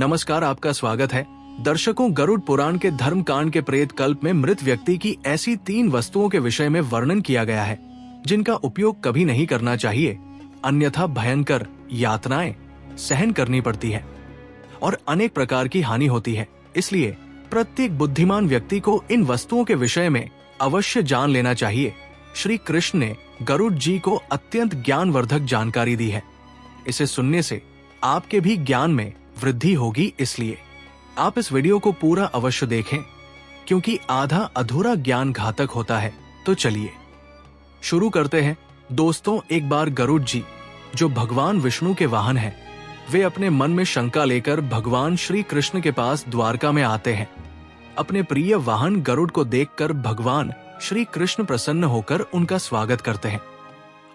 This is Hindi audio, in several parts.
नमस्कार, आपका स्वागत है। दर्शकों, गरुड़ पुराण के धर्म कांड के प्रेत कल्प में मृत व्यक्ति की ऐसी 3 वस्तुओं के विषय में वर्णन किया गया है जिनका उपयोग कभी नहीं करना चाहिए, अन्यथा भयंकर यातनाएं सहन करनी पड़ती है और अनेक प्रकार की हानि होती है। इसलिए प्रत्येक बुद्धिमान व्यक्ति को इन वस्तुओं के विषय में अवश्य जान लेना चाहिए। श्री कृष्ण ने गरुड़ जी को अत्यंत ज्ञानवर्धक जानकारी दी है। इसे सुनने से आपके भी ज्ञान में वृद्धि होगी, इसलिए आप इस वीडियो को पूरा अवश्य देखें, क्योंकि आधा अधूरा ज्ञान घातक होता है। तो चलिए शुरू करते हैं। दोस्तों, एक बार गरुड़ जी, जो भगवान विष्णु के वाहन हैं, वे अपने मन में शंका लेकर भगवान श्री कृष्ण के पास द्वारका में आते हैं। अपने प्रिय वाहन गरुड़ को देखकर भगवान श्री कृष्ण प्रसन्न होकर उनका स्वागत करते हैं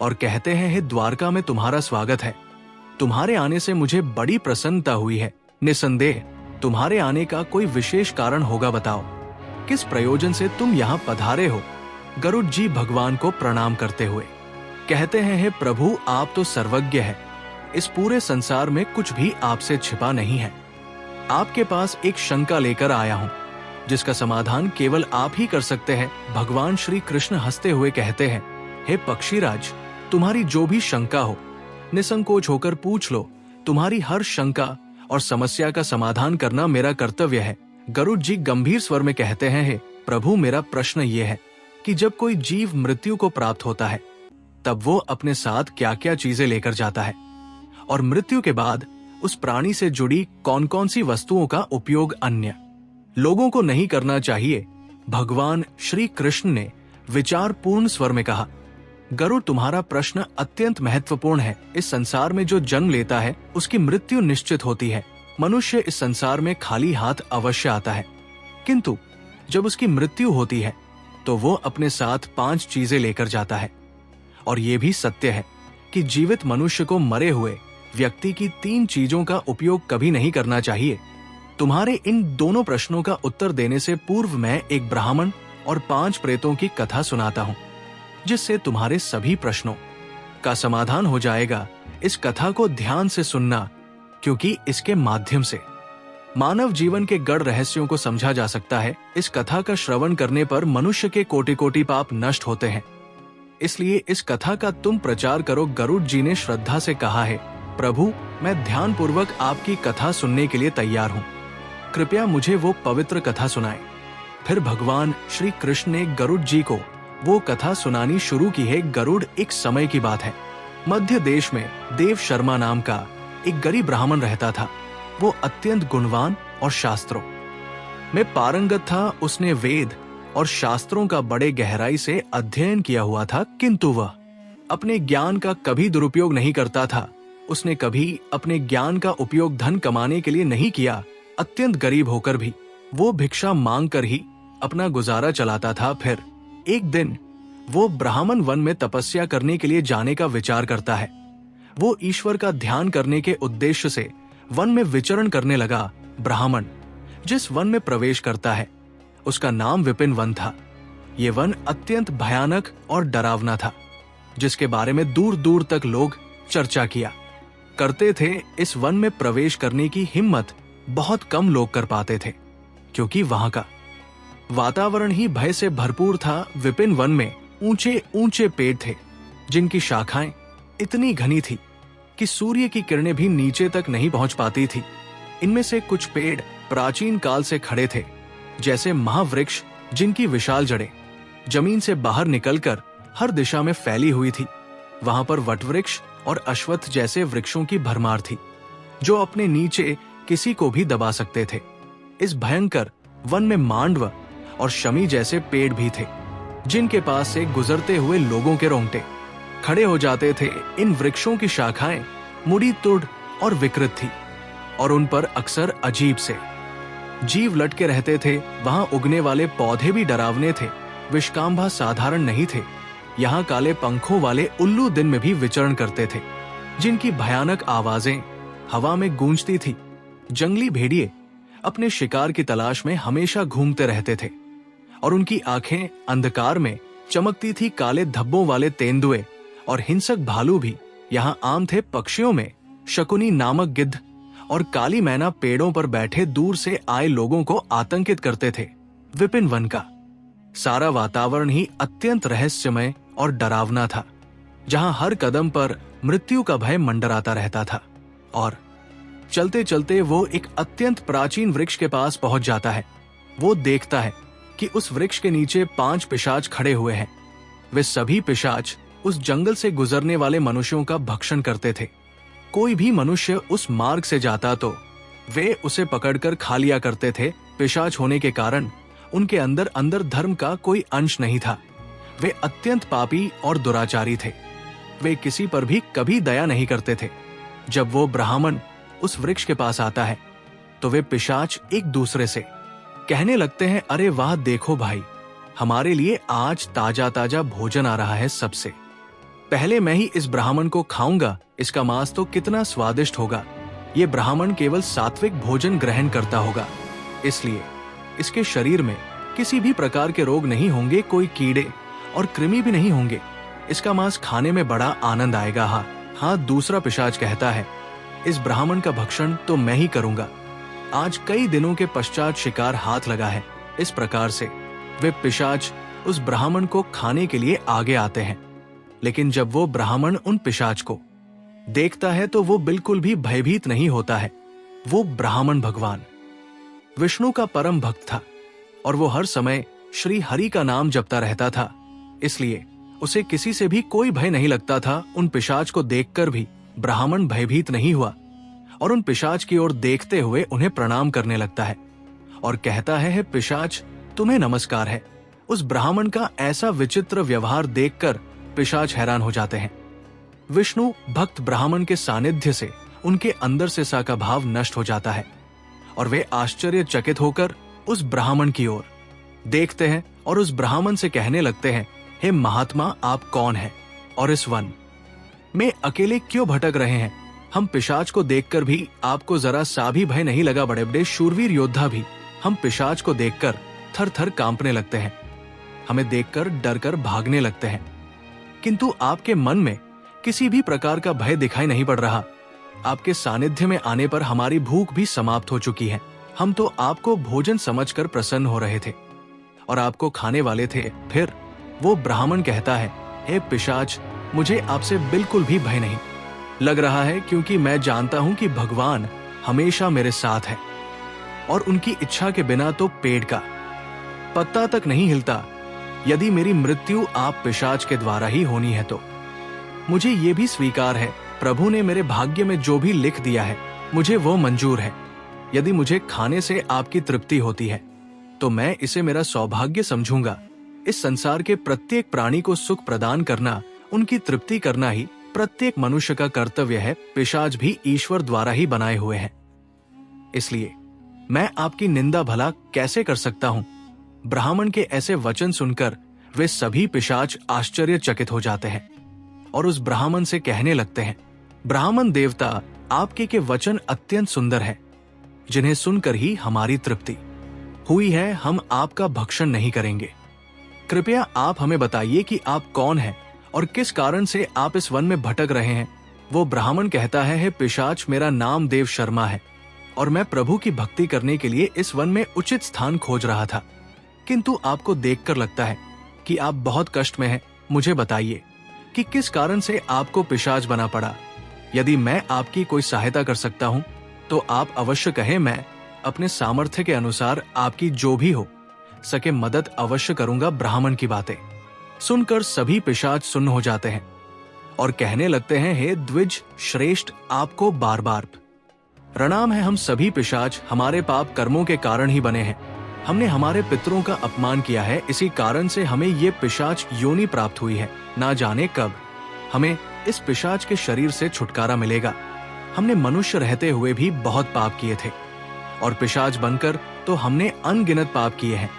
और कहते हैं, हे द्वारका में तुम्हारा स्वागत है। तुम्हारे आने से मुझे बड़ी प्रसन्नता हुई है। निसंदेह तुम्हारे आने का कोई विशेष कारण होगा, बताओ किस प्रयोजन से तुम यहाँ पधारे हो। गरुड़ जी भगवान को प्रणाम करते हुए कहते हैं, हे प्रभु, आप तो सर्वज्ञ है। इस पूरे संसार में कुछ भी आपसे छिपा नहीं है। आपके पास एक शंका लेकर आया हूँ, जिसका समाधान केवल आप ही कर सकते हैं। भगवान श्री कृष्ण हंसते हुए कहते हैं, हे पक्षीराज, तुम्हारी जो भी शंका हो निसंकोच होकर पूछ लो। तुम्हारी हर शंका और समस्या का समाधान करना मेरा कर्तव्य है। गरुड़ जी गंभीर स्वर में कहते हैं, हे प्रभु, मेरा प्रश्न ये है कि जब कोई जीव मृत्यु को प्राप्त होता है तब वो अपने साथ क्या क्या चीजें लेकर जाता है, और मृत्यु के बाद उस प्राणी से जुड़ी कौन कौन सी वस्तुओं का उपयोग अन्य लोगों को नहीं करना चाहिए। भगवान श्री कृष्ण ने विचारपूर्ण स्वर में कहा, गरुड़, तुम्हारा प्रश्न अत्यंत महत्वपूर्ण है। इस संसार में जो जन्म लेता है उसकी मृत्यु निश्चित होती है। मनुष्य इस संसार में खाली हाथ अवश्य आता है, किंतु जब उसकी मृत्यु होती है तो वो अपने साथ 5 चीजें लेकर जाता है। और ये भी सत्य है कि जीवित मनुष्य को मरे हुए व्यक्ति की 3 चीजों का उपयोग कभी नहीं करना चाहिए। तुम्हारे इन दोनों प्रश्नों का उत्तर देने से पूर्व मैं एक ब्राह्मण और 5 प्रेतों की कथा सुनाता हूँ, जिससे तुम्हारे सभी प्रश्नों का समाधान हो जाएगा। इस कथा को ध्यान से सुनना, क्योंकि इसके माध्यम से मानव जीवन के गढ़ रहस्यों को समझा जा सकता है। इस कथा का श्रवण करने पर मनुष्य के कोटि-कोटि पाप नष्ट होते हैं। इसलिए इस कथा का तुम प्रचार करो। गरुड़ जी ने श्रद्धा से कहा है, प्रभु, मैं ध्यान पूर्वक आपकी कथा सुनने के लिए तैयार हूँ। कृपया मुझे वो पवित्र कथा सुनाएं। फिर भगवान श्री कृष्ण ने गरुड़ जी को वो कथा सुनानी शुरू की है। गरुड़, एक समय की बात है। मध्य देश में देव शर्मा नाम का एक गरीब ब्राह्मण रहता था। वो अत्यंत गुणवान और शास्त्रों में पारंगत था। उसने वेद और शास्त्रों का बड़े गहराई से अध्ययन किया हुआ था, किंतु वह अपने ज्ञान का कभी दुरुपयोग नहीं करता था। उसने कभी अपने ज्ञान का उपयोग धन कमाने के लिए नहीं किया। अत्यंत गरीब होकर भी वो भिक्षा मांग कर ही अपना गुजारा चलाता था। फिर एक दिन वो ब्राह्मण वन में तपस्या करने के लिए जाने का विचार करता है। वो ईश्वर का ध्यान करने के उद्देश्य से वन में विचरण करने लगा। ब्राह्मण जिस वन में प्रवेश करता है उसका नाम विपिन वन था। ये वन अत्यंत भयानक और डरावना था, जिसके बारे में दूर दूर तक लोग चर्चा किया करते थे। इस वन में प्रवेश करने की हिम्मत बहुत कम लोग कर पाते थे, क्योंकि वहां का वातावरण ही भय से भरपूर था। विपिन वन में ऊंचे ऊंचे पेड़ थे, जिनकी शाखाएं इतनी घनी थी कि सूर्य की किरणें भी नीचे तक नहीं पहुंच पाती थी। इनमें से कुछ पेड़ प्राचीन काल से खड़े थे, जैसे महावृक्ष, जिनकी विशाल जड़ें जमीन से बाहर निकलकर हर दिशा में फैली हुई थी। वहां पर वटवृक्ष और अश्वत्थ जैसे वृक्षों की भरमार थी, जो अपने नीचे किसी को भी दबा सकते थे। इस भयंकर वन में मांडव और शमी जैसे पेड़ भी थे, जिनके पास से गुजरते हुए लोगों के रोंगटे खड़े हो जाते थे। इन वृक्षों की शाखाएं मुड़ी तुड़ और विकृत थी, और उन पर अक्सर अजीब से जीव लटके रहते थे। वहां उगने वाले पौधे भी डरावने थे। विषकांभा साधारण नहीं थे। यहाँ काले पंखों वाले उल्लू दिन में भी विचरण करते थे, जिनकी भयानक आवाजें हवा में गूंजती थी। जंगली भेड़िए अपने शिकार की तलाश में हमेशा घूमते रहते थे, और उनकी आंखें अंधकार में चमकती थी। काले धब्बों वाले तेंदुए और हिंसक भालू भी यहाँ आम थे। पक्षियों में शकुनी नामक गिद्ध और काली मैना पेड़ों पर बैठे दूर से आए लोगों को आतंकित करते थे। विपिन वन का सारा वातावरण ही अत्यंत रहस्यमय और डरावना था, जहां हर कदम पर मृत्यु का भय मंडराता रहता था। और चलते चलते वो एक अत्यंत प्राचीन वृक्ष के पास पहुंच जाता है। वो देखता है कि उस वृक्ष के नीचे 5 पिशाच खड़े हुए हैं। वे सभी पिशाच उस जंगल से गुजरने वाले मनुष्यों का भक्षण करते थे। कोई भी मनुष्य उस मार्ग से जाता तो वे उसे पकड़कर खा लिया करते थे। पिशाच होने के कारण उनके अंदर अंदर धर्म का कोई अंश नहीं था। वे अत्यंत पापी और दुराचारी थे। वे किसी पर भी कभी दया नहीं करते थे। जब वो ब्राह्मण उस वृक्ष के पास आता है तो वे पिशाच एक दूसरे से कहने लगते हैं, अरे वाह, देखो भाई, हमारे लिए आज ताजा ताजा भोजन आ रहा है। सबसे पहले मैं ही इस ब्राह्मण को खाऊंगा। इसका मांस तो कितना स्वादिष्ट होगा। ये ब्राह्मण केवल सात्विक भोजन ग्रहण करता होगा, इसलिए इसके शरीर में किसी भी प्रकार के रोग नहीं होंगे, कोई कीड़े और कृमि भी नहीं होंगे। इसका मांस खाने में बड़ा आनंद आएगा। हाँ, दूसरा पिशाच कहता है, इस ब्राह्मण का भक्षण तो मैं ही करूंगा। आज कई दिनों के पश्चात शिकार हाथ लगा है। इस प्रकार से वे पिशाच उस ब्राह्मण को खाने के लिए आगे आते हैं। लेकिन जब वो ब्राह्मण उन पिशाच को देखता है तो वो बिल्कुल भी भयभीत नहीं होता है। वो ब्राह्मण भगवान विष्णु का परम भक्त था और वो हर समय श्री हरि का नाम जपता रहता था, इसलिए उसे किसी से भी कोई भय नहीं लगता था। उन पिशाच को देखकर भी ब्राह्मण भयभीत नहीं हुआ और उन पिशाच की ओर देखते हुए उन्हें प्रणाम करने लगता है और कहता है, पिशाच, तुम्हें नमस्कार है। उस ब्राह्मण का ऐसा विचित्र व्यवहार देखकर पिशाच हैरान हो जाते हैं। विष्णु भक्त ब्राह्मण के सानिध्य से उनके अंदर से सा का भाव नष्ट हो जाता है और वे आश्चर्यचकित होकर उस ब्राह्मण की ओर देखते हैं और उस ब्राह्मण से कहने लगते हैं, हे महात्मा, आप कौन हैं और इस वन में अकेले क्यों भटक रहे हैं? हम पिशाच को देखकर भी आपको जरा सा भी भय नहीं लगा? बड़े बड़े शूरवीर योद्धा भी हम पिशाच को देखकर थर थर कांपने लगते हैं, हमें देखकर डर कर भागने लगते हैं, किंतु आपके मन में किसी भी प्रकार का भय दिखाई नहीं पड़ रहा। आपके सानिध्य में आने पर हमारी भूख भी समाप्त हो चुकी है। हम तो आपको भोजन समझकर प्रसन्न हो रहे थे और आपको खाने वाले थे। फिर वो ब्राह्मण कहता है, हे पिशाच, मुझे आपसे बिल्कुल भी भय नहीं लग रहा है, क्योंकि मैं जानता हूं कि भगवान हमेशा मेरे साथ है और उनकी इच्छा के बिना तो पेड़ का पत्ता तक नहीं हिलता। यदि मेरी मृत्यु आप पिशाच के द्वारा ही होनी है तो मुझे ये भी स्वीकार है, प्रभु ने मेरे भाग्य में जो भी लिख दिया है मुझे वो मंजूर है। यदि मुझे खाने से आपकी तृप्ति होती है तो मैं इसे मेरा सौभाग्य समझूंगा। इस संसार के प्रत्येक प्राणी को सुख प्रदान करना, उनकी तृप्ति करना ही प्रत्येक मनुष्य का कर्तव्य है। पिशाच भी ईश्वर द्वारा ही बनाए हुए हैं, इसलिए मैं आपकी निंदा भला कैसे कर सकता हूं? ब्राह्मण के ऐसे वचन सुनकर वे सभी पिशाच आश्चर्यचकित हो जाते हैं और उस ब्राह्मण से कहने लगते हैं, ब्राह्मण देवता, आपके के वचन अत्यंत सुंदर है, जिन्हें सुनकर ही हमारी तृप्ति हुई है। हम आपका भक्षण नहीं करेंगे। कृपया आप हमें बताइए कि आप कौन हैं और किस कारण से आप इस वन में भटक रहे हैं। वो ब्राह्मण कहता है, हे पिशाच, मेरा नाम देव शर्मा है और मैं प्रभु की भक्ति करने के लिए इस वन में उचित स्थान खोज रहा था, किंतु आपको देखकर लगता है कि आप बहुत कष्ट में हैं। मुझे बताइए कि किस कारण से आपको पिशाच बना पड़ा। यदि मैं आपकी कोई सहायता कर सकता हूं तो आप अवश्य कहें, मैं अपने सामर्थ्य के अनुसार आपकी जो भी हो सके मदद अवश्य करूंगा। ब्राह्मण की बातें सुनकर सभी पिशाच सुन्न हो जाते हैं और कहने लगते हैं, हे द्विज श्रेष्ठ, आपको बार बार प्रणाम है। हम सभी पिशाच हमारे पाप कर्मों के कारण ही बने हैं। हमने हमारे पितरों का अपमान किया है, इसी कारण से हमें ये पिशाच योनि प्राप्त हुई है। ना जाने कब हमें इस पिशाच के शरीर से छुटकारा मिलेगा। हमने मनुष्य रहते हुए भी बहुत पाप किए थे और पिशाच बनकर तो हमने अनगिनत पाप किए हैं।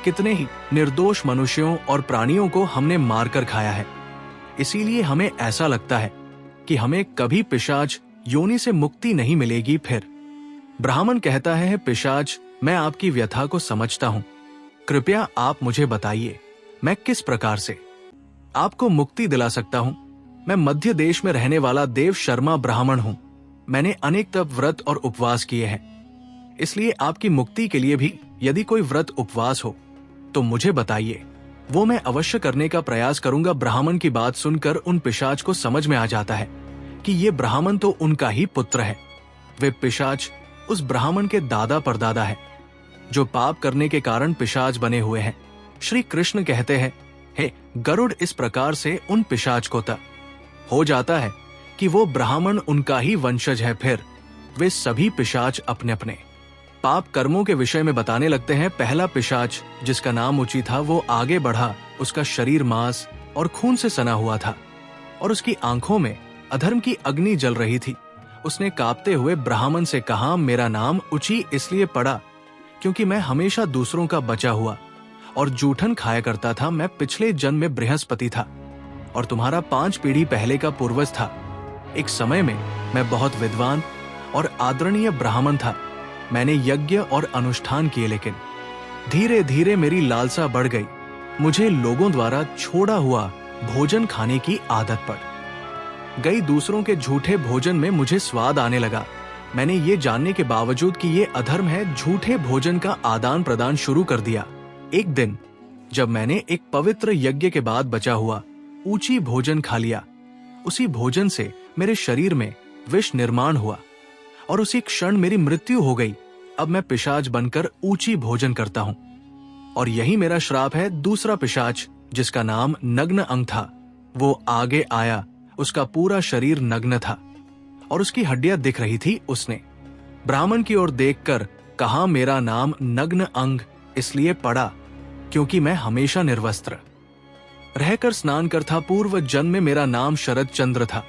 कितने ही निर्दोष मनुष्यों और प्राणियों को हमने मारकर खाया है। इसीलिए हमें ऐसा लगता है कि हमें कभी पिशाच योनि से मुक्ति नहीं मिलेगी। फिर ब्राह्मण कहता है, पिशाच, मैं आपकी व्यथा को समझता हूं, कृपया आप मुझे बताइए मैं किस प्रकार से आपको मुक्ति दिला सकता हूं। मैं मध्य देश में रहने वाला देव शर्मा ब्राह्मण हूं। मैंने अनेक तप, व्रत और उपवास किए हैं। इसलिए आपकी मुक्ति के लिए भी यदि कोई व्रत उपवास हो तो मुझे बताइए, वो मैं अवश्य करने का प्रयास करूंगा। ब्राह्मण की बात सुनकर उन पिशाच को समझ में आ जाता है कि ये ब्राह्मण तो उनका ही पुत्र है। वे पिशाच उस ब्राह्मण के दादा परदादा है जो पाप करने के कारण पिशाच बने हुए हैं। श्री कृष्ण कहते हैं, हे गरुड़, इस प्रकार से उन पिशाच को तय हो जाता है कि वो ब्राह्मण उनका ही वंशज है। फिर वे सभी पिशाच अपने अपने पाप कर्मों के विषय में बताने लगते हैं। पहला पिशाच, जिसका नाम ऊंची था, वो आगे बढ़ा। उसका शरीर मांस और खून से सना हुआ था और उसकी आंखों में अधर्म की अग्नि जल रही थी। उसने कांपते हुए ब्राह्मण से कहा, मेरा नाम ऊंची इसलिए पड़ा क्योंकि मैं हमेशा दूसरों का बचा हुआ और जूठन खाया करता था। मैं पिछले जन्म में बृहस्पति था और तुम्हारा 5 पीढ़ी पहले का पूर्वज था। एक समय में मैं बहुत विद्वान और आदरणीय ब्राह्मण था। मैंने यज्ञ और अनुष्ठान किए, लेकिन धीरे धीरे मेरी लालसा बढ़ गई। मुझे लोगों द्वारा छोड़ा हुआ भोजन खाने की आदत पड़ गई। दूसरों के झूठे भोजन में मुझे स्वाद आने लगा। मैंने ये जानने के बावजूद कि ये अधर्म है, झूठे भोजन का आदान प्रदान शुरू कर दिया। एक दिन जब मैंने एक पवित्र यज्ञ के बाद बचा हुआ ऊंची भोजन खा लिया, उसी भोजन से मेरे शरीर में विष निर्माण हुआ और उसी क्षण मेरी मृत्यु हो गई। अब मैं पिशाच बनकर ऊंची भोजन करता हूं और यही मेरा श्राप है। दूसरा पिशाच, जिसका नाम नग्न अंग था, वो आगे आया। उसका पूरा शरीर नग्न था और उसकी हड्डियां दिख रही थी। उसने ब्राह्मण की ओर देखकर कहा, मेरा नाम नग्न अंग इसलिए पड़ा क्योंकि मैं हमेशा निर्वस्त्र रहकर स्नान करता। पूर्व जन्म में मेरा नाम शरद चंद्र था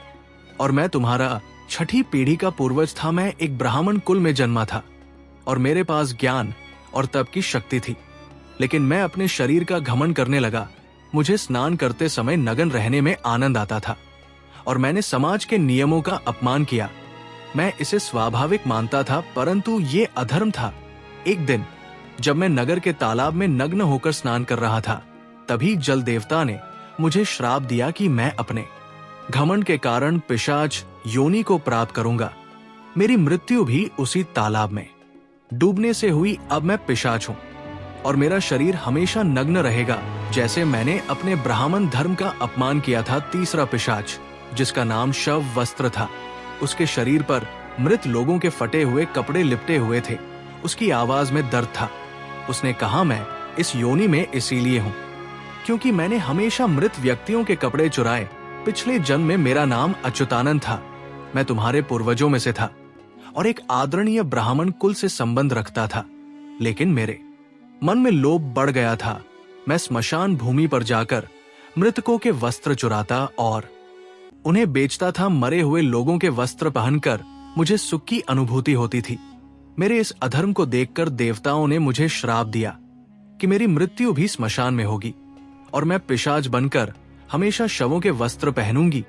और मैं तुम्हारा 6ठी पीढ़ी का पूर्वज था। मैं एक ब्राह्मण कुल में जन्मा था और मेरे पास ज्ञान और तप की शक्ति थी, लेकिन मैं अपने शरीर का घमंड करने लगा। मुझे स्नान करते समय नग्न रहने में आनंद आता था और मैंने समाज के नियमों का अपमान किया। मैं इसे स्वाभाविक मानता था, परंतु ये अधर्म था। एक दिन जब मैं नगर के तालाब में नग्न होकर स्नान कर रहा था, तभी जल देवता ने मुझे श्राप दिया कि मैं अपने घमंड के कारण पिशाच योनि को प्राप्त करूंगा। मेरी मृत्यु भी उसी तालाब में डूबने से हुई। अब मैं पिशाच हूं और मेरा शरीर हमेशा नग्न रहेगा, जैसे मैंने अपने ब्राह्मण धर्म का अपमान किया था। तीसरा पिशाच, जिसका नाम शव वस्त्र था, उसके शरीर पर मृत लोगों के फटे हुए कपड़े लिपटे हुए थे। उसकी आवाज में दर्द था। उसने कहा, मैं इस योनि में इसीलिए हूं क्योंकि मैंने हमेशा मृत व्यक्तियों के कपड़े चुराए। पिछले जन्म में मेरा नाम अच्युतानंद था। मैं तुम्हारे पूर्वजों में से था और एक आदरणीय ब्राह्मण कुल से संबंध रखता था, लेकिन मेरे मन में लोभ बढ़ गया था। मैं स्मशान भूमि पर जाकर मृतकों के वस्त्र चुराता और उन्हें बेचता था। मरे हुए लोगों के वस्त्र पहनकर मुझे सुख की अनुभूति होती थी। मेरे इस अधर्म को देखकर देवताओं ने मुझे श्राप दिया कि मेरी मृत्यु भी स्मशान में होगी और मैं पिशाच बनकर हमेशा शवों के वस्त्र पहनूंगी।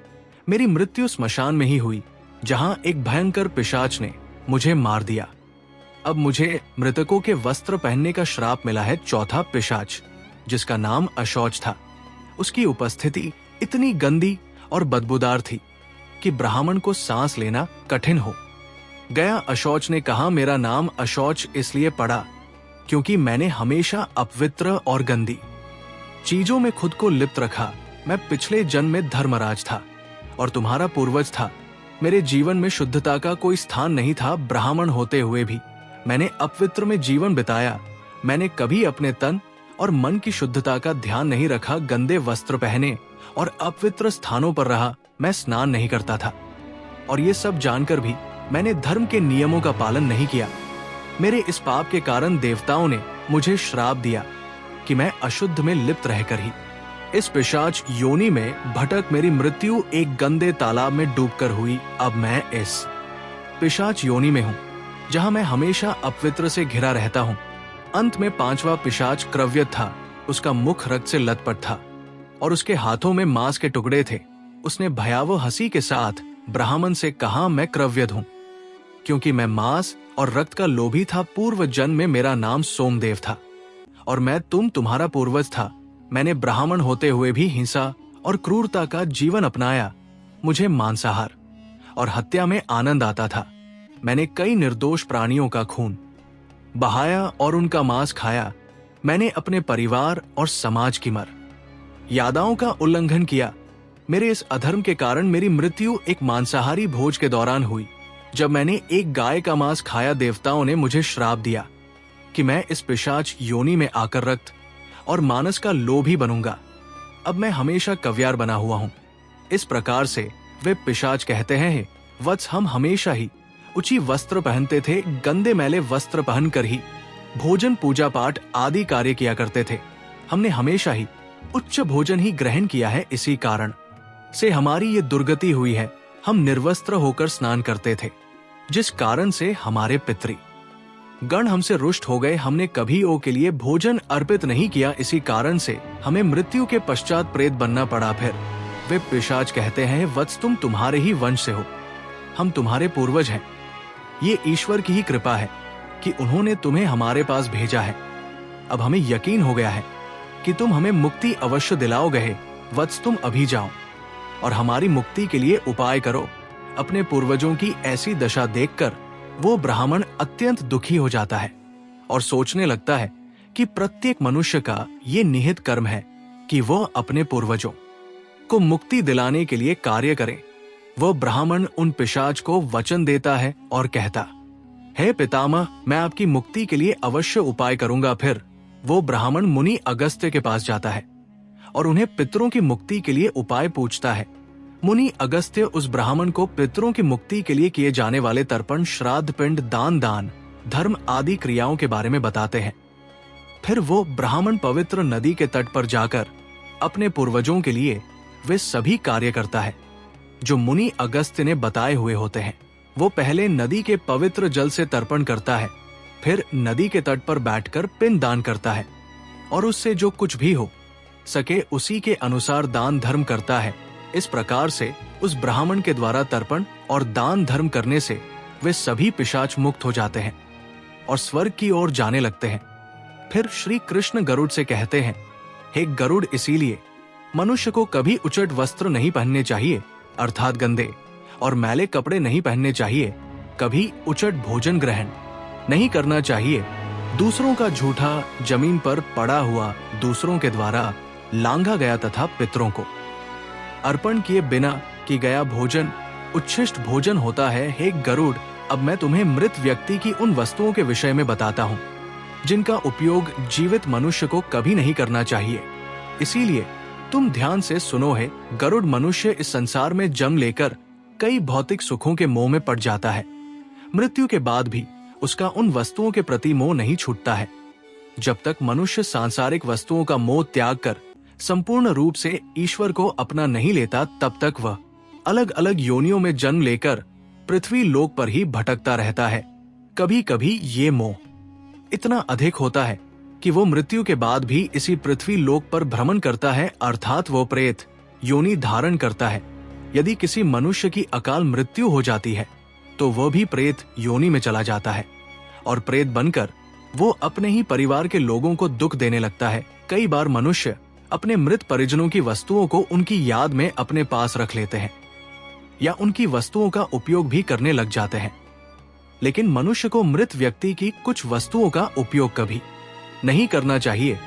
मेरी मृत्यु स्मशान में ही हुई, जहां एक भयंकर पिशाच ने मुझे मार दिया। अब मुझे मृतकों के वस्त्र पहनने का श्राप मिला है। चौथा पिशाच, जिसका नाम अशौच था, उसकी उपस्थिति इतनी गंदी और बदबूदार थी कि ब्राह्मण को सांस लेना कठिन हो गया। अशौच ने कहा, मेरा नाम अशौच इसलिए पड़ा क्योंकि मैंने हमेशा अपवित्र और गंदी चीजों में खुद को लिप्त रखा। मैं पिछले जन्म में धर्मराज था और तुम्हारा पूर्वज था। मेरे जीवन में शुद्धता का कोई स्थान नहीं था। ब्राह्मण होते हुए भी मैंने अपवित्र में जीवन बिताया। मैंने कभी अपने तन और मन की शुद्धता का ध्यान नहीं रखा। गंदे वस्त्र पहने और अपवित्र स्थानों पर रहा। मैं स्नान नहीं करता था और ये सब जानकर भी मैंने धर्म के नियमों का पालन नहीं किया। मेरे इस पाप के कारण देवताओं ने मुझे श्राप दिया कि मैं अशुद्ध में लिप्त रहकर ही इस पिशाच योनि में भटक मेरी मृत्यु एक गंदे तालाब में डूबकर हुई। अब मैं इस पिशाच योनि में हूँ, जहाँ मैं हमेशा अपवित्र से घिरा रहता हूँ। अंत में 5वां पिशाच क्रव्यत था। उसका मुख रक्त से लथपथ था और उसके हाथों में मांस के टुकड़े थे। उसने भयावह हंसी के साथ ब्राह्मण से कहा, मैं क्रव्यत हूँ क्योंकि मैं मांस और रक्त का लोभी था। पूर्व जन्म में मेरा नाम सोमदेव था और मैं तुम्हारा पूर्वज था। मैंने ब्राह्मण होते हुए भी हिंसा और क्रूरता का जीवन अपनाया। मुझे मांसाहार और हत्या में आनंद आता था। मैंने कई निर्दोष प्राणियों का खून बहाया और उनका मांस खाया। मैंने अपने परिवार और समाज की मर्यादाओं का उल्लंघन किया। मेरे इस अधर्म के कारण मेरी मृत्यु एक मांसाहारी भोज के दौरान हुई। जब मैंने एक गाय का मांस खाया, देवताओं ने मुझे श्राप दिया कि मैं इस पिशाच योनि में आकर रक्त और मांस का लोभी बनूंगा। अब मैं हमेशा कव्यार बना हुआ हूं। इस प्रकार से वे पिशाच कहते हैं, वत्स, हम हमेशा ही ऊंची वस्त्र पहनते थे, गंदे मैले वस्त्र पहनकर ही भोजन, पूजा पाठ आदि कार्य किया करते थे। हमने हमेशा ही उच्च भोजन ही ग्रहण किया है। इसी कारण से हमारी ये दुर्गति हुई है। हम निर्वस्त्र होकर स्नान करते थे, जिस कारण से हमारे पितृ गण हमसे रुष्ट हो गए। हमने कभी ओ के लिए भोजन अर्पित नहीं किया। इसी कारण से हमें मृत्यु के पश्चात प्रेत बनना पड़ा। फिर वे पिशाच कहते हैं, वत्स, तुम तुम्हारे ही वंश से हो, हम तुम्हारे पूर्वज हैं। ये ईश्वर की ही कृपा है कि उन्होंने तुम्हें हमारे पास भेजा है। अब हमें यकीन हो गया है कि तुम हमें मुक्ति अवश्य दिलाओगे। वत्स, तुम अभी जाओ और हमारी मुक्ति के लिए उपाय करो। अपने पूर्वजों की ऐसी दशा देखकर वो ब्राह्मण अत्यंत दुखी हो जाता है और सोचने लगता है कि प्रत्येक मनुष्य का ये निहित कर्म है कि वह अपने पूर्वजों को मुक्ति दिलाने के लिए कार्य करे। वह ब्राह्मण उन पिशाच को वचन देता है और कहता है, पितामह, मैं आपकी मुक्ति के लिए अवश्य उपाय करूंगा। फिर वो ब्राह्मण मुनि अगस्त्य के पास जाता है और उन्हें पितरों की मुक्ति के लिए उपाय पूछता है। मुनि अगस्त्य उस ब्राह्मण को पितरों की मुक्ति के लिए किए जाने वाले तर्पण, श्राद्ध, पिंड, दान, धर्म आदि क्रियाओं के बारे में बताते हैं। फिर वो ब्राह्मण पवित्र नदी के तट पर जाकर अपने पूर्वजों के लिए वे सभी कार्य करता है जो मुनि अगस्त्य ने बताए हुए होते हैं। वो पहले नदी के पवित्र जल से तर्पण करता है, फिर नदी के तट पर बैठकर पिंड दान करता है और उससे जो कुछ भी हो सके उसी के अनुसार दान धर्म करता है। इस प्रकार से उस ब्राह्मण के द्वारा तर्पण और दान धर्म करने से वे सभी पिशाच मुक्त हो जाते हैं और स्वर्ग की ओर जाने लगते हैं। फिर श्री कृष्ण गरुड़ से कहते हैं, हे गरुड़, इसीलिए मनुष्य को कभी उचट वस्त्र नहीं पहनने चाहिए, अर्थात गंदे और मैले कपड़े नहीं पहनने चाहिए। कभी उचट भोजन ग्रहण नहीं करना चाहिए। दूसरों का झूठा, जमीन पर पड़ा हुआ, दूसरों के द्वारा लांघा गया तथा पितरों को अर्पण किए बिना कि गया भोजन उच्छिष्ट भोजन होता है। हे गरुड़, अब मैं तुम्हें मृत व्यक्ति की उन वस्तुओं के विषय में बताता हूँ जिनका उपयोग जीवित मनुष्य को कभी नहीं करना चाहिए। इसीलिए तुम ध्यान से सुनो। है गरुड़, मनुष्य इस संसार में जन्म लेकर कई भौतिक सुखों के मोह में पड़ जाता है। मृत्यु के बाद भी उसका उन वस्तुओं के प्रति मोह नहीं छूटता है। जब तक मनुष्य सांसारिक वस्तुओं का मोह त्याग कर संपूर्ण रूप से ईश्वर को अपना नहीं लेता, तब तक वह अलग अलग योनियों में जन्म लेकर पृथ्वी लोक पर ही भटकता रहता है। कभी कभी ये मोह इतना अधिक होता है कि वो मृत्यु के बाद भी इसी पृथ्वी लोक पर भ्रमण करता है, अर्थात वो प्रेत योनि धारण करता है। यदि किसी मनुष्य की अकाल मृत्यु हो जाती है तो वह भी प्रेत योनि में चला जाता है और प्रेत बनकर वो अपने ही परिवार के लोगों को दुख देने लगता है। कई बार मनुष्य अपने मृत परिजनों की वस्तुओं को उनकी याद में अपने पास रख लेते हैं या उनकी वस्तुओं का उपयोग भी करने लग जाते हैं। लेकिन मनुष्य को मृत व्यक्ति की कुछ वस्तुओं का उपयोग कभी नहीं करना चाहिए,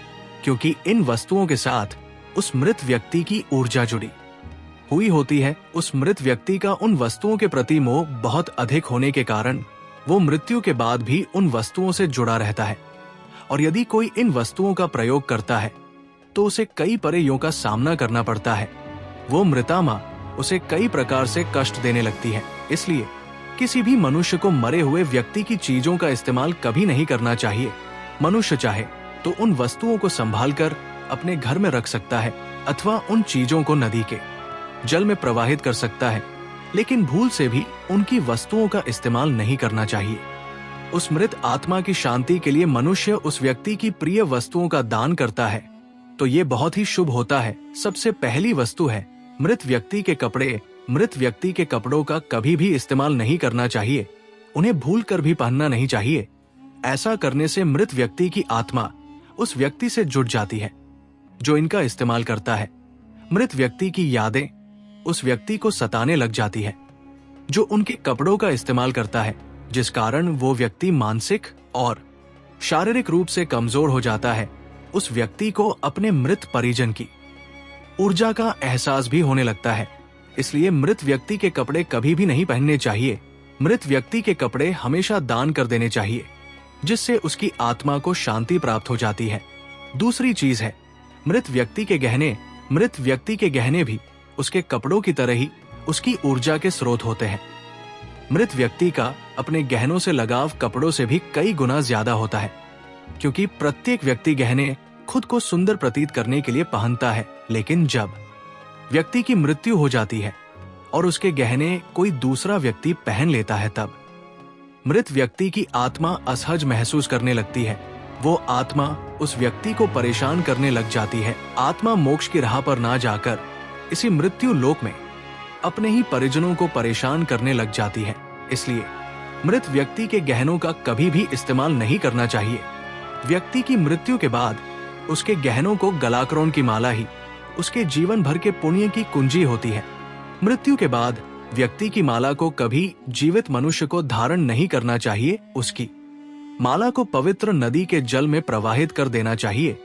क्योंकि इन वस्तुओं के साथ उस मृत व्यक्ति की ऊर्जा जुड़ी हुई होती है। उस मृत व्यक्ति का उन वस्तुओं के प्रति मोह बहुत अधिक होने के कारण वो मृत्यु के बाद भी उन वस्तुओं से जुड़ा रहता है और यदि कोई इन वस्तुओं का प्रयोग करता है तो उसे कई परेयों का सामना करना पड़ता है। वो मृतात्मा उसे कई प्रकार से कष्ट देने लगती है। इसलिए किसी भी मनुष्य को मरे हुए व्यक्ति की चीजों का इस्तेमाल कभी नहीं करना चाहिए। मनुष्य चाहे तो उन वस्तुओं को संभालकर अपने घर में रख सकता है अथवा उन चीजों को नदी के जल में प्रवाहित कर सकता है, लेकिन भूल से भी उनकी वस्तुओं का इस्तेमाल नहीं करना चाहिए। उस मृत आत्मा की शांति के लिए मनुष्य उस व्यक्ति की प्रिय वस्तुओं का दान करता है तो ये बहुत ही शुभ होता है। सबसे पहली वस्तु है मृत व्यक्ति के कपड़े। मृत व्यक्ति के कपड़ों का कभी भी इस्तेमाल नहीं करना चाहिए, उन्हें भूल कर भी पहनना नहीं चाहिए। ऐसा करने से मृत व्यक्ति की आत्मा उस व्यक्ति से जुड़ जाती है जो इनका इस्तेमाल करता है। मृत व्यक्ति की यादें उस व्यक्ति को सताने लग जाती है जो उनके कपड़ों का इस्तेमाल करता है, जिस कारण वो व्यक्ति मानसिक और शारीरिक रूप से कमजोर हो जाता है। उस व्यक्ति को अपने मृत परिजन की ऊर्जा का एहसास भी होने लगता है। इसलिए मृत व्यक्ति के कपड़े कभी भी नहीं पहनने चाहिए। मृत व्यक्ति के कपड़े हमेशा दान कर देने चाहिए, जिससे उसकी आत्मा को शांति प्राप्त हो जाती है। दूसरी चीज है मृत व्यक्ति के गहने। मृत व्यक्ति के गहने भी उसके कपड़ों की तरह ही उसकी ऊर्जा के स्रोत होते हैं। मृत व्यक्ति का अपने गहनों से लगाव कपड़ों से भी कई गुना ज्यादा होता है, क्योंकि प्रत्येक व्यक्ति गहने खुद को सुंदर प्रतीत करने के लिए पहनता है। लेकिन जब व्यक्ति की मृत्यु हो जाती है और उसके गहने कोई दूसरा व्यक्ति पहन लेता है, तब मृत व्यक्ति की आत्मा असहज महसूस करने लगती है। वो आत्मा उस व्यक्ति को परेशान करने लग जाती है। आत्मा मोक्ष की राह पर ना जाकर इसी मृत्यु लोक में अपने ही परिजनों को परेशान करने लग जाती है। इसलिए मृत व्यक्ति के गहनों का कभी भी इस्तेमाल नहीं करना चाहिए। व्यक्ति की मृत्यु के बाद उसके गहनों को गलाकरों की माला ही उसके जीवन भर के पुण्य की कुंजी होती है। मृत्यु के बाद व्यक्ति की माला को कभी जीवित मनुष्य को धारण नहीं करना चाहिए। उसकी माला को पवित्र नदी के जल में प्रवाहित कर देना चाहिए।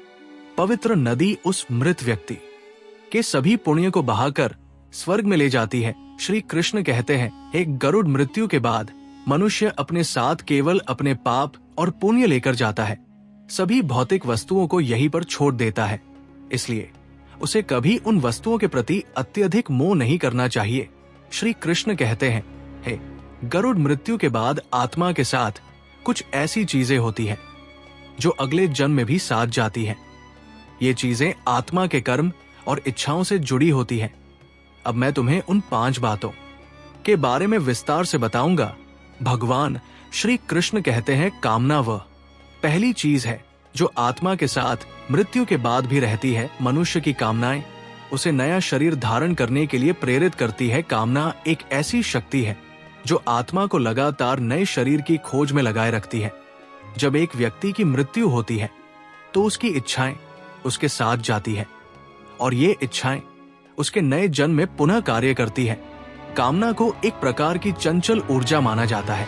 पवित्र नदी उस मृत व्यक्ति के सभी पुण्य को बहाकर स्वर्ग में ले जाती है। श्री कृष्ण कहते हैं, एक गरुड़ मृत्यु के बाद मनुष्य अपने साथ केवल अपने पाप और पुण्य लेकर जाता है। सभी भौतिक वस्तुओं को यहीं पर छोड़ देता है। इसलिए उसे कभी उन वस्तुओं के प्रति अत्यधिक मोह नहीं करना चाहिए। श्री कृष्ण कहते हैं, हे गरुड़ मृत्यु के बाद आत्मा के साथ कुछ ऐसी चीजें होती हैं जो अगले जन्म में भी साथ जाती हैं। ये चीजें आत्मा के कर्म और इच्छाओं से जुड़ी होती हैं। अब मैं तुम्हें उन 5 बातों के बारे में विस्तार से बताऊंगा। भगवान श्री कृष्ण कहते हैं, कामना वह पहली चीज है जो आत्मा के साथ मृत्यु के बाद भी रहती है। मनुष्य की कामनाएं उसे नया शरीर धारण करने के लिए प्रेरित करती है। कामना एक ऐसी शक्ति है जो आत्मा को लगातार नए शरीर की खोज में लगाए रखती है। जब एक व्यक्ति की मृत्यु होती है तो उसकी इच्छाएं उसके साथ जाती है और ये इच्छाएं उसके नए जन्म में पुनः कार्य करती है। कामना को एक प्रकार की चंचल ऊर्जा माना जाता है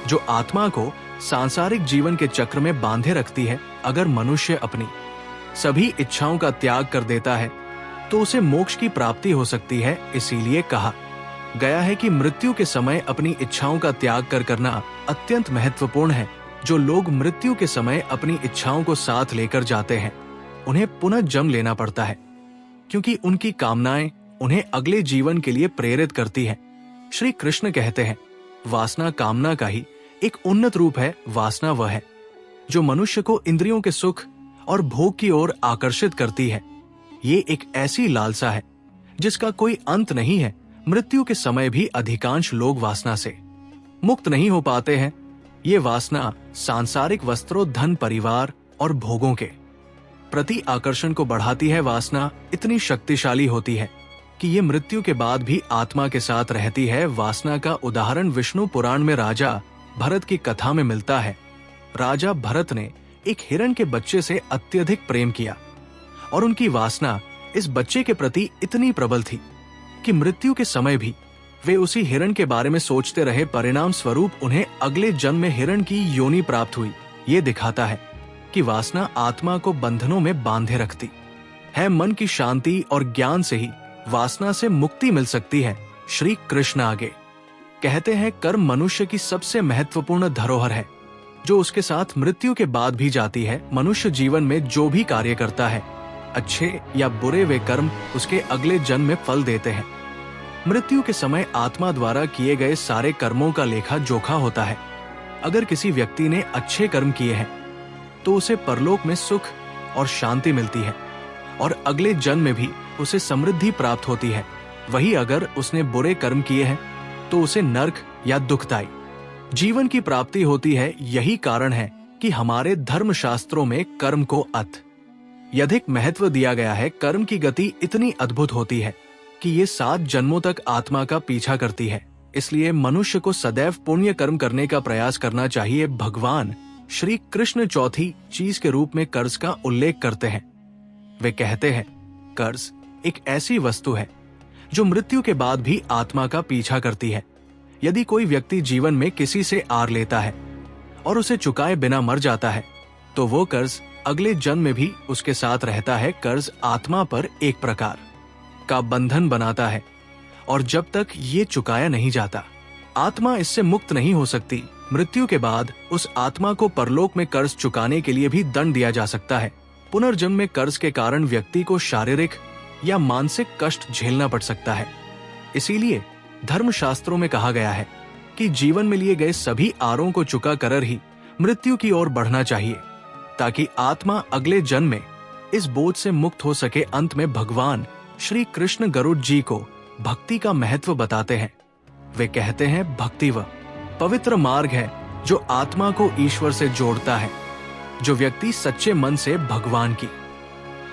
जो आत्मा को सांसारिक जीवन के चक्र में बांधे रखती है। अगर मनुष्य अपनी सभी इच्छाओं का त्याग कर देता है तो उसे मोक्ष की प्राप्ति हो सकती है। इसीलिए कहा गया है कि मृत्यु के समय अपनी इच्छाओं का त्याग करना अत्यंत महत्वपूर्ण है। जो लोग मृत्यु के समय अपनी इच्छाओं को साथ लेकर जाते हैं उन्हें पुनः जन्म लेना पड़ता है, क्योंकि उनकी कामनाएं उन्हें अगले जीवन के लिए प्रेरित करती हैं। श्री कृष्ण कहते हैं, वासना कामना का ही एक उन्नत रूप है। वासना वह है जो मनुष्य को इंद्रियों के सुख और भोग की ओर आकर्षित करती है। ये एक ऐसी लालसा है जिसका कोई अंत नहीं है। मृत्यु के समय भी अधिकांश लोग वासना से मुक्त नहीं हो पाते हैं। ये वासना सांसारिक वस्त्रों, धन, परिवार और भोगों के प्रति आकर्षण को बढ़ाती है। वासना इतनी शक्तिशाली होती है कि ये मृत्यु के बाद भी आत्मा के साथ रहती है। वासना का उदाहरण विष्णु पुराण में राजा भरत की कथा में मिलता है। राजा भरत ने एक हिरण के बच्चे से अत्यधिक प्रेम किया और उनकी वासना इस बच्चे के प्रति इतनी प्रबल थी कि मृत्यु के समय भी वे उसी हिरण के बारे में सोचते रहे। परिणाम स्वरूप उन्हें अगले जन्म में हिरण की योनि प्राप्त हुई। ये दिखाता है कि वासना आत्मा को बंधनों में बांधे रखती है। मन की शांति और ज्ञान से ही वासना से मुक्ति मिल सकती है। श्री कृष्ण आगे कहते हैं, कर्म मनुष्य की सबसे महत्वपूर्ण धरोहर है जो उसके साथ मृत्यु के बाद भी जाती है। मनुष्य जीवन में जो भी कार्य करता है, अच्छे या बुरे, वे कर्म उसके अगले जन्म में फल देते हैं। मृत्यु के समय आत्मा द्वारा किए गए सारे कर्मों का लेखा जोखा होता है। अगर किसी व्यक्ति ने अच्छे कर्म किए हैं तो उसे परलोक में सुख और शांति मिलती है और अगले जन्म में भी उसे समृद्धि प्राप्त होती है। वही अगर उसने बुरे कर्म किए हैं तो उसे नरक या दुखदायी जीवन की प्राप्ति होती है। यही कारण है कि हमारे धर्म शास्त्रों में कर्म को अत्यधिक महत्व दिया गया है। कर्म की गति इतनी अद्भुत होती है कि ये 7 जन्मों तक आत्मा का पीछा करती है। इसलिए मनुष्य को सदैव पुण्य कर्म करने का प्रयास करना चाहिए। भगवान श्री कृष्ण चौथी चीज के रूप में कर्ज का उल्लेख करते हैं। वे कहते हैं, कर्ज एक ऐसी वस्तु है जो मृत्यु के बाद भी आत्मा का पीछा करती है। यदि कोई व्यक्ति जीवन में किसी से आर लेता है और उसे चुकाए बिना मर जाता है तो वो कर्ज अगले जन्म में भी उसके साथ रहता है। कर्ज आत्मा पर एक प्रकार का बंधन बनाता है और जब तक ये चुकाया नहीं जाता आत्मा इससे मुक्त नहीं हो सकती। मृत्यु के बाद उस आत्मा को परलोक में कर्ज चुकाने के लिए भी दंड दिया जा सकता है। पुनर्जन्म में कर्ज के कारण व्यक्ति को शारीरिक या मानसिक कष्ट झेलना पड़ सकता है। इसीलिए धर्मशास्त्रों में कहा गया है कि जीवन में लिए गए सभी आरों को चुका कर ही मृत्यु की ओर बढ़ना चाहिए, ताकि आत्मा अगले जन्म में इस बोझ से मुक्त हो सके। अंत में भगवान श्री कृष्ण गरुड़ जी को भक्ति का महत्व बताते हैं। वे कहते हैं, भक्ति वह पवित्र मार्ग है जो आत्मा को ईश्वर से जोड़ता है। जो व्यक्ति सच्चे मन से भगवान की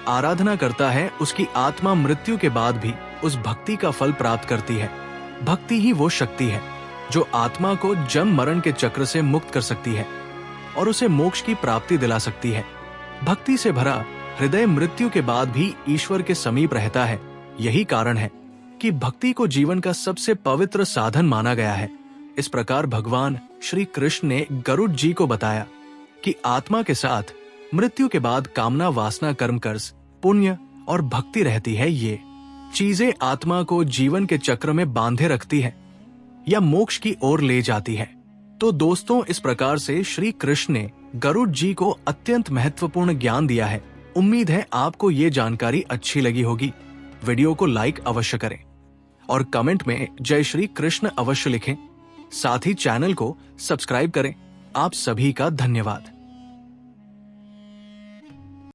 आराधना करता है उसकी आत्मा मृत्यु के बाद भी उस भक्ति का फल प्राप्त करती है। भक्ति ही वो शक्ति है जो आत्मा को जन्म मरण के चक्र से मुक्त कर सकती है और उसे मोक्ष की प्राप्ति दिला सकती है। भक्ति से भरा हृदय मृत्यु के बाद भी ईश्वर के समीप रहता है। यही कारण है कि भक्ति को जीवन का सबसे पवित्र साधन माना गया है। इस प्रकार भगवान श्री कृष्ण ने गरुड़ जी को बताया कि आत्मा के साथ मृत्यु के बाद कामना, वासना, कर्म, कर्ज, पुण्य और भक्ति रहती है। ये चीजें आत्मा को जीवन के चक्र में बांधे रखती है या मोक्ष की ओर ले जाती है। तो दोस्तों, इस प्रकार से श्री कृष्ण ने गरुड़ जी को अत्यंत महत्वपूर्ण ज्ञान दिया है। उम्मीद है आपको ये जानकारी अच्छी लगी होगी। वीडियो को लाइक अवश्य करें और कमेंट में जय श्री कृष्ण अवश्य लिखें। साथ ही चैनल को सब्सक्राइब करें। आप सभी का धन्यवाद।